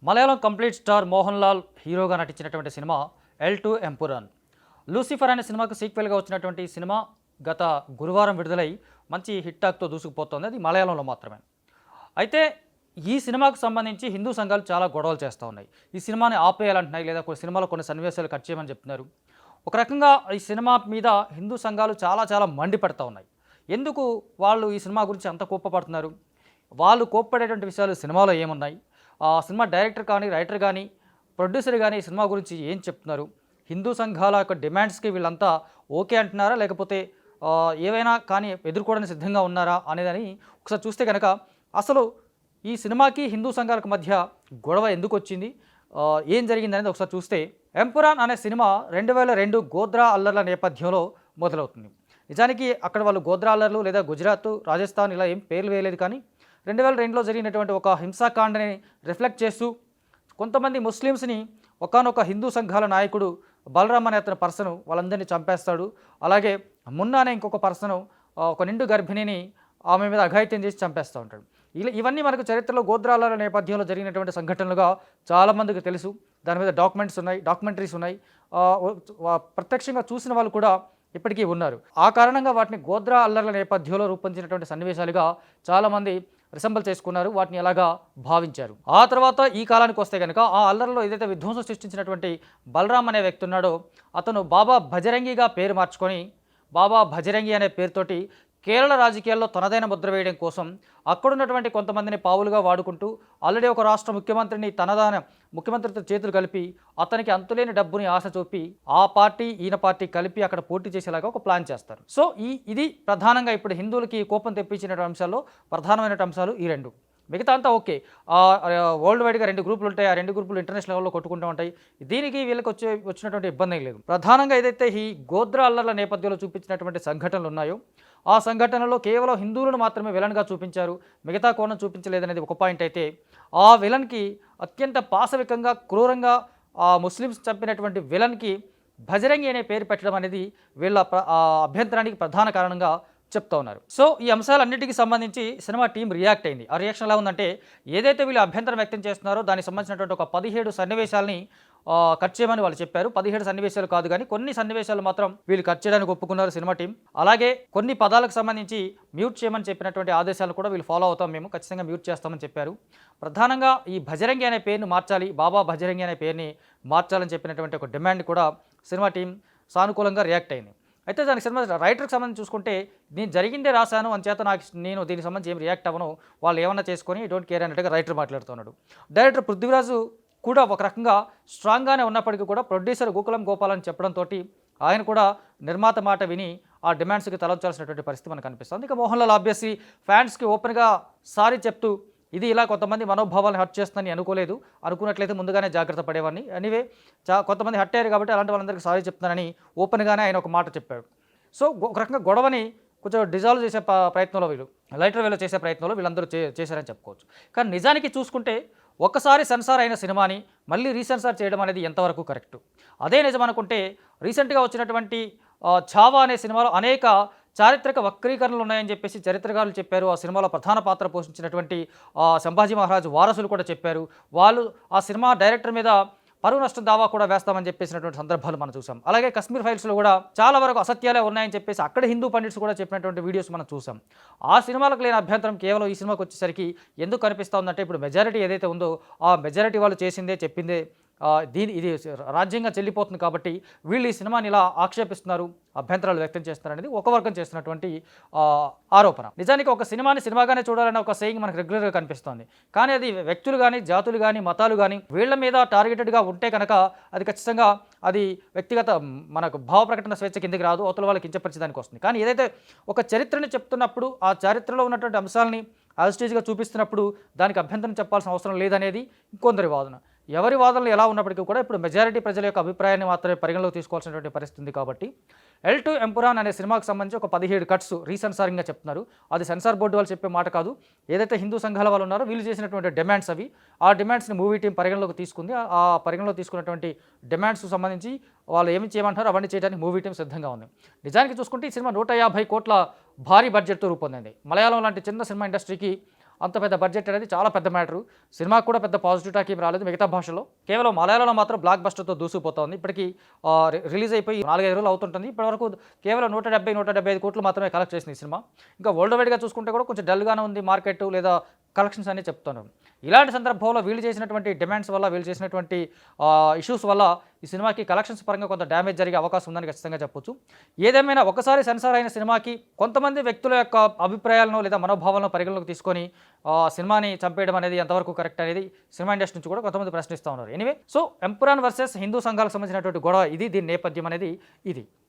Malayalam complete star Mohan Lal హీరోగా నటించినటువంటి cinema ఎల్2 Empuraan. Lucifer అనే సినిమాకు సీక్వెల్గా వచ్చినటువంటి ఈ సినిమా గత గురువారం విడుదలై మంచి హిట్ టాక్తో దూసుకుపోతుంది. అది మలయాళంలో మాత్రమే. అయితే ఈ సినిమాకు సంబంధించి హిందూ సంఘాలు చాలా గొడవలు చేస్తూ ఉన్నాయి. ఈ సినిమాని ఆపేయాలంటున్నాయి, లేదా కొన్ని సినిమాలో కొన్ని సన్నివేశాలు కట్ చేయమని చెప్తున్నారు. ఒక రకంగా ఈ సినిమా మీద హిందూ సంఘాలు చాలా మండిపడతా ఉన్నాయి. ఎందుకు వాళ్ళు ఈ సినిమా గురించి అంత కోప్పపడుతున్నారు? వాళ్ళు కోప్పడేటువంటి విషయాలు సినిమాలో ఏమున్నాయి? సినిమా డైరెక్టర్ కానీ, రైటర్ కానీ, ప్రొడ్యూసర్ కానీ ఈ సినిమా గురించి ఏం చెప్తున్నారు? హిందూ సంఘాల యొక్క డిమాండ్స్కి వీళ్ళంతా ఓకే అంటున్నారా, లేకపోతే ఏవైనా కానీ ఎదుర్కోవడానికి సిద్ధంగా ఉన్నారా అనేదని ఒకసారి చూస్తే కనుక అసలు ఈ సినిమాకి హిందూ సంఘాలకు మధ్య గొడవ ఎందుకు వచ్చింది, ఏం జరిగింది అనేది ఒకసారి చూస్తే, ఎంపురాన్ అనే సినిమా 2002 గోద్రా అల్లర్ల నేపథ్యంలో మొదలవుతుంది. నిజానికి అక్కడ వాళ్ళు గోద్రా అల్లర్లు లేదా గుజరాత్, రాజస్థాన్ ఇలా ఏం పేర్లు వేయలేదు, కానీ 2002లో జరిగినటువంటి ఒక హింసాకాండని రిఫ్లెక్ట్ చేస్తూ కొంతమంది ముస్లిమ్స్ని ఒకానొక హిందూ సంఘాల నాయకుడు బలరామ్ అనే అతని పర్సను వాళ్ళందరినీ చంపేస్తాడు. అలాగే మున్నా అనే ఇంకొక పర్సను ఒక నిండు గర్భిణిని ఆమె మీద అఘాయిత్యం చేసి చంపేస్తూ ఉంటాడు. ఇవన్నీ మనకు చరిత్రలో గోద్రాల నేపథ్యంలో జరిగినటువంటి సంఘటనలుగా చాలామందికి తెలుసు. దాని మీద డాక్యుమెంటరీస్ ఉన్నాయి. ప్రత్యక్షంగా చూసిన వాళ్ళు కూడా ఇప్పటికీ ఉన్నారు. ఆ కారణంగా వాటిని గోద్రా అల్లర్ల నేపథ్యంలో రూపొందించినటువంటి సన్నివేశాలుగా చాలామంది రిసెంబల్ చేసుకున్నారు, వాటిని ఎలాగా భావించారు. ఆ తర్వాత ఈ కాలానికి వస్తే కనుక ఆ అల్లర్లో ఏదైతే విధ్వంసం సృష్టించినటువంటి బలరామ్ అనే వ్యక్తి ఉన్నాడో అతను బాబా భజరంగిగా పేరు మార్చుకొని బాబా భజరంగి అనే పేరుతోటి కేరళ రాజకీయాల్లో తనదైన ముద్ర వేయడం కోసం అక్కడున్నటువంటి కొంతమందిని పావులుగా వాడుకుంటూ ఆల్రెడీ ఒక రాష్ట్ర ముఖ్యమంత్రిని ముఖ్యమంత్రితో చేతులు కలిపి అతనికి అంతులేని డబ్బుని ఆశ చూపి ఆ పార్టీ ఈయన పార్టీ కలిపి అక్కడ పోటీ చేసేలాగా ఒక ప్లాన్ చేస్తారు. సో ఇది ప్రధానంగా ఇప్పుడు హిందువులకి కోపం తెప్పించిన అంశాల్లో ప్రధానమైన అంశాలు ఈ రెండు. మిగతా అంతా ఓకే. వరల్డ్ వైడ్గా 2 గ్రూపులు ఉంటాయి. ఆ 2 గ్రూపులు ఇంటర్నేషనల్ లెవెల్లో కొట్టుకుంటూ ఉంటాయి. దీనికి వీళ్ళకి వచ్చినటువంటి ఇబ్బంది ఏం లేదు. ప్రధానంగా ఏదైతే ఈ గోద్రా అల్లర్ల నేపథ్యంలో చూపించినటువంటి సంఘటనలు ఉన్నాయో ఆ సంఘటనలో కేవలం హిందువులను మాత్రమే విలన్గా చూపించారు, మిగతా కోణం చూపించలేదనేది ఒక పాయింట్ అయితే, ఆ విలన్కి అత్యంత పాశవికంగా క్రూరంగా ఆ ముస్లిమ్స్ చంపినటువంటి విలన్కి భజరంగి అనే పేరు పెట్టడం అనేది వీళ్ళ అభ్యంతరానికి ప్రధాన కారణంగా చెప్తా ఉన్నారు. సో ఈ అంశాలన్నిటికీ సంబంధించి సినిమా టీం రియాక్ట్ అయింది. ఆ రియాక్షన్ ఎలా ఉందంటే, ఏదైతే వీళ్ళు అభ్యంతరం వ్యక్తం చేస్తున్నారో దానికి సంబంధించినటువంటి ఒక 17 సన్నివేశాలని కట్ చేయమని వాళ్ళు చెప్పారు. 17 సన్నివేశాలు కాదు, కానీ కొన్ని సన్నివేశాలు మాత్రం వీళ్ళు కట్ చేయడానికి ఒప్పుకున్నారు సినిమా టీం. అలాగే కొన్ని పదాలకు సంబంధించి మ్యూట్ చేయమని చెప్పినటువంటి ఆదేశాలు కూడా వీళ్ళు ఫాలో అవుతాం, మేము ఖచ్చితంగా మ్యూట్ చేస్తామని చెప్పారు. ప్రధానంగా ఈ భజరంగి అనే పేరుని మార్చాలి, బాబా భజరంగి అనే పేరుని మార్చాలని చెప్పినటువంటి ఒక డిమాండ్ కూడా సినిమా టీం సానుకూలంగా రియాక్ట్ అయింది. అయితే దానికి సంబంధించిన రైటర్కి సంబంధించి చూసుకుంటే, నేను జరిగిందే రాశాను అంచేత నేను దీనికి సంబంధించి ఏం రియాక్ట్ అవ్వను, వాళ్ళు ఏమన్నా చేసుకొని డోంట్ కేర్ అన్నట్టుగా రైటర్ మాట్లాడుతున్నాడు. డైరెక్టర్ పృథ్వీరాజు కూడా ఒక రకంగా స్ట్రాంగ్గానే ఉన్నప్పటికీ కూడా ప్రొడ్యూసర్ గోకులం గోపాల్ అని చెప్పడంతో ఆయన కూడా నిర్మాత మాట విని ఆ డిమాండ్స్కి తలొచ్చాల్సినటువంటి పరిస్థితి మనకు కనిపిస్తుంది. ఇక మోహన్ లాల్ ఆబ్వియస్లీ ఫ్యాన్స్కి ఓపెన్గా సారీ చెప్తూ, ఇది ఇలా కొంతమంది మనోభావాలను హర్ట్ చేస్తుందని అనుకున్నట్లయితే ముందుగానే జాగ్రత్త పడేవాడిని. ఎనీవే కొంతమంది హర్ట్ అయ్యారు కాబట్టి అలాంటి వాళ్ళందరికీ సారీ చెప్తున్నానని ఓపెన్గానే ఆయన ఒక మాట చెప్పాడు. సో ఒక రకంగా గొడవని కొంచెం డిజాల్వ్ చేసే ప్రయత్నంలో లైటర్ వేలో చేసే ప్రయత్నంలో వీళ్ళందరూ చేశారని చెప్పుకోవచ్చు. కానీ నిజానికి చూసుకుంటే ఒకసారి సెన్సార్ అయిన సినిమాని మళ్ళీ రీసెన్సార్ చేయడం అనేది ఎంతవరకు కరెక్టు? అదే నిజం అనుకుంటే, రీసెంట్గా వచ్చినటువంటి ఛావా అనే సినిమాలో అనేక చారిత్రక వక్రీకరణలు ఉన్నాయని చెప్పేసి చరిత్రకారులు చెప్పారు. ఆ సినిమాలో ప్రధాన పాత్ర పోషించినటువంటి సంభాజీ మహారాజు వారసులు కూడా చెప్పారు. వాళ్ళు ఆ సినిమా డైరెక్టర్ మీద పరువు నష్టం దావా కూడా వేస్తామని చెప్పేసినటువంటి సందర్భాలు మనం చూసాం. అలాగే కశ్మీర్ ఫైల్స్లో కూడా చాలా వరకు అసత్యాలే ఉన్నాయని చెప్పేసి అక్కడ హిందూ పండిట్స్ కూడా చెప్పినటువంటి వీడియోస్ మనం చూసాం. ఆ సినిమాలకు లేని అభ్యంతరం కేవలం ఈ సినిమాకి వచ్చేసరికి ఎందుకు కనిపిస్తూ ఉందంటే, ఇప్పుడు మెజారిటీ ఏదైతే ఉందో ఆ మెజారిటీ వాళ్ళు చేసిందే చెప్పిందే ఇది రాజ్యంగా చెల్లిపోతుంది కాబట్టి వీళ్ళు ఈ సినిమాని ఇలా ఆక్షేపిస్తున్నారు, అభ్యంతరాలు వ్యక్తం చేస్తున్నారు అనేది ఒక వర్గం చేస్తున్నటువంటి ఆరోపణ. నిజానికి ఒక సినిమాని సినిమాగానే చూడాలనే ఒక సేయింగ్ మనకు రెగ్యులర్గా కనిపిస్తుంది. కానీ అది వ్యక్తులు కానీ, జాతులు కానీ, మతాలు కానీ వీళ్ళ మీద టార్గెటెడ్గా ఉంటే కనుక అది ఖచ్చితంగా అది వ్యక్తిగత మనకు భావ ప్రకటన స్వేచ్ఛ కిందకి రాదు, అవతల వాళ్ళకి కించపరిచేదానికి వస్తుంది. కానీ ఏదైతే ఒక చరిత్రని చెప్తున్నప్పుడు ఆ చరిత్రలో ఉన్నటువంటి అంశాలని యాజిటీజ్గా చూపిస్తున్నప్పుడు దానికి అభ్యంతరం చెప్పాల్సిన అవసరం లేదనేది ఇంకొందరి వాదన. ఎవరి వాదనలు ఎలా ఉన్నప్పటికీ కూడా ఇప్పుడు మెజారిటీ ప్రజల యొక్క అభిప్రాయాన్ని మాత్రమే పరిగణలోకి తీసుకోవాల్సినటువంటి పరిస్థితి ఉంది. కాబట్టి ఎల్2 ఎంపురాన్ అనే సినిమాకు సంబంధించి ఒక 17 కట్స్ రీసెన్సారింగ్గా చెప్తున్నారు. అది సెన్సార్ బోర్డు వాళ్ళు చెప్పే మాట కాదు. ఏదైతే హిందూ సంఘాల వాళ్ళు ఉన్నారో వీళ్ళు చేసినటువంటి డిమాండ్స్ అవి. ఆ డిమాండ్స్ని మూవీ టీం పరిగణలోకి తీసుకుంది. ఆ పరిగణలో తీసుకున్నటువంటి డిమాండ్స్కు సంబంధించి వాళ్ళు ఏమి చేయమంటారో అవన్నీ చేయడానికి మూవీ టీం సిద్ధంగా ఉంది. నిజానికి చూసుకుంటే ఈ సినిమా 150 కోట్ల భారీ బడ్జెట్తో రూపొందింది. మలయాళం లాంటి చిన్న సినిమా ఇండస్ట్రీకి అంత పెద్ద బడ్జెట్ అనేది చాలా పెద్ద మ్యాటరు. సినిమాకు కూడా పెద్ద పాజిటివ్ టాక్ ఏం రాలేదు మిగతా భాషలో. కేవలం మలయాళంలో మాత్రం బ్లాక్ బస్టర్తో దూసుకుపోతోంది. ఇప్పటికీ రిలీజ్ అయిపోయి 4-5 రోజులు అవుతుంటుంది. ఇప్పటివరకు కేవలం 175 కోట్లు మాత్రమే కలెక్ట్ చేసింది ఈ సినిమా. ఇంకా వరల్డ్ వైడ్గా చూసుకుంటే కూడా కొంచెం డల్గానే ఉంది మార్కెట్ లేదా కలెక్షన్స్ అని చెప్తున్నారు. ఇలాంటి సందర్భంలో వీళ్ళు చేసినటువంటి డిమాండ్స్ వల్ల, వీళ్ళు చేసినటువంటి ఇష్యూస్ వల్ల ఈ సినిమాకి కలెక్షన్స్ పరంగా కొంత డ్యామేజ్ జరిగే అవకాశం ఉందని ఖచ్చితంగా చెప్పొచ్చు. ఏదేమైనా ఒకసారి సెన్సార్ అయిన సినిమాకి కొంతమంది వ్యక్తుల యొక్క అభిప్రాయాలను లేదా మనోభావాలను పరిగణలోకి తీసుకొని సినిమాని చంపేయడం అనేది ఎంతవరకు కరెక్ట్ అనేది సినిమా ఇండస్ట్రీ నుంచి కూడా కొంతమంది ప్రశ్నిస్తూ ఉన్నారు. Anyway, so Empuraan versus Hindu సంఘాలకు సంబంధించినటువంటి గొడవ ఇది, దీని నేపథ్యం అనేది ఇది.